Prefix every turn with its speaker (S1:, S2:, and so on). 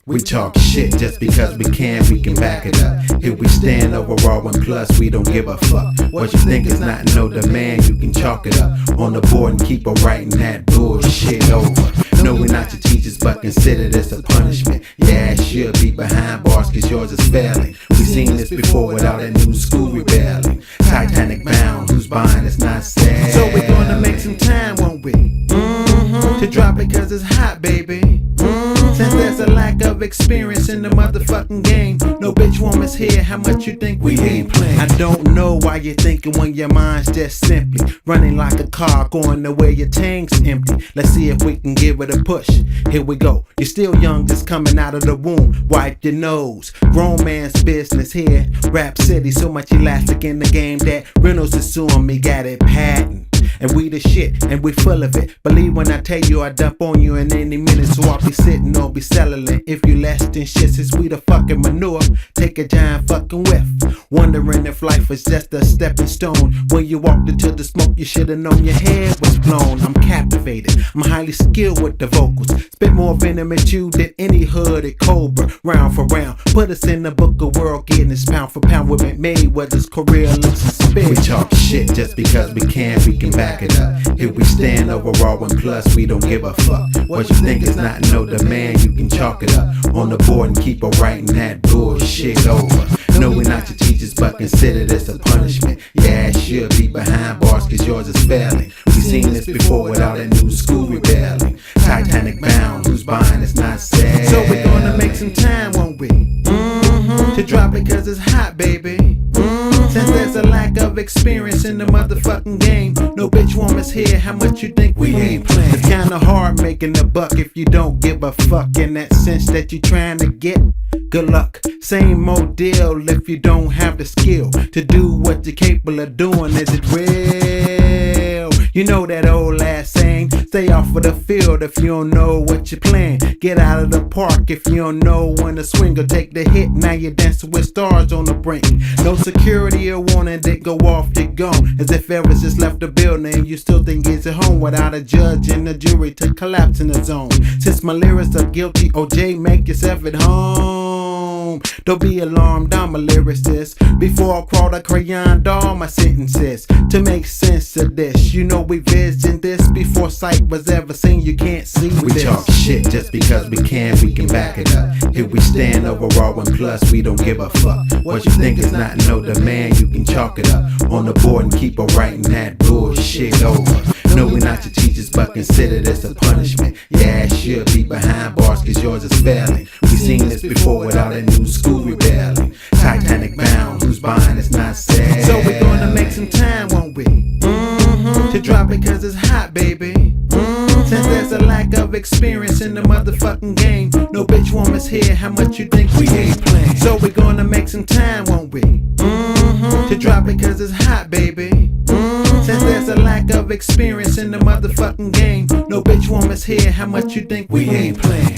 S1: We talk shit just because we can back it up. Here we stand overall and plus we don't give a fuck. What you think is not no demand, you can chalk it up on the board and keep on writing that bullshit over. No, we're not your teachers, but consider this a punishment. Your ass should be behind bars cause yours is failing. We seen this before without that new school rebelling. Titanic bound, who's buying it's not sad. So we're gonna make some time, won't we? To drop it cause it's hot, baby. Since there's a lack of experience in the motherfucking game, no bitch woman's here, how much you think we ain't playing? I don't know why you're thinking when your mind's just simply running like a car, going the way your tank's empty. Let's see if we can give it a push. Here we go. You're still young, just coming out of the womb. Wipe your nose. Grown man's business here. Rap City, so much elastic in the game that Reynolds is suing me, got it patent. And we the shit, and we full of it. Believe when I tell you I dump on you in any minute. So I'll be sitting or be settling. If you less than shit, since we the fucking manure, take a giant fucking whiff. Wondering if life was just a stepping stone. When you walked into the smoke, you should've known your head was blown. I'm captivated, I'm highly skilled with the vocals. Spit more venom at you than any hood at Cobra. Round for round, put us in the book of world Guinness. Pound for pound with Mayweather's career looks suspicious. We talk shit just because we can back it up. Here we stand overall and plus we don't give a fuck. What you think is not no demand, you can chalk it up on the board and keep on writing that bullshit over. No, we're not your teachers, but consider this a punishment. Your ass should be behind bars cause yours is failing. We seen this before without a new school rebelling. Titanic bound, who's buying it's not sad. So we're gonna make some time, won't we? To drop it cause it's hot, baby. Since there's a lack of experience in the motherfucking game, no bitch woman's here, how much you think we ain't playing? It's kinda hard making a buck if you don't give a fuck in that sense that you trying to get. Good luck, same old deal if you don't have the skill to do what you're capable of doing. Is it real? You know that old ass saying, stay off of the field if you don't know what you're playing. Get out of the park if you don't know when to swing or take the hit. Now you're dancing with stars on the brink. No security or warning, they go off, you're gone. As if Elvis just left the building, you still think he's at home without a judge and a jury to collapse in the zone. Since my lyrics are guilty, OJ, make yourself at home. Don't be alarmed, I'm a lyricist. Before I crawl the crayon doll, my sentences to make sense of this. You know we visioned this before sight was ever seen. You can't see we this. Talk shit just because we can back it up. Here we stand overall and plus we don't give a fuck. What you think is not no demand, you can chalk it up on the board and keep on writing that bullshit over. No, we're not your teachers, but consider this a punishment. Your ass should be behind bars cause yours is failing. We seen this before without a new school rebelling. Titanic bound, who's buying it's not sad. So we're gonna make some time, won't we? To drop it cause it's hot, baby. Since there's a lack of experience in the motherfucking game, no bitch woman's here, how much you think we ain't playing? So we're gonna make some time, won't we? To drop it cause it's hot, baby. Since there's a lack of experience in the motherfucking game, no bitch woman's here, how much you think we ain't playing?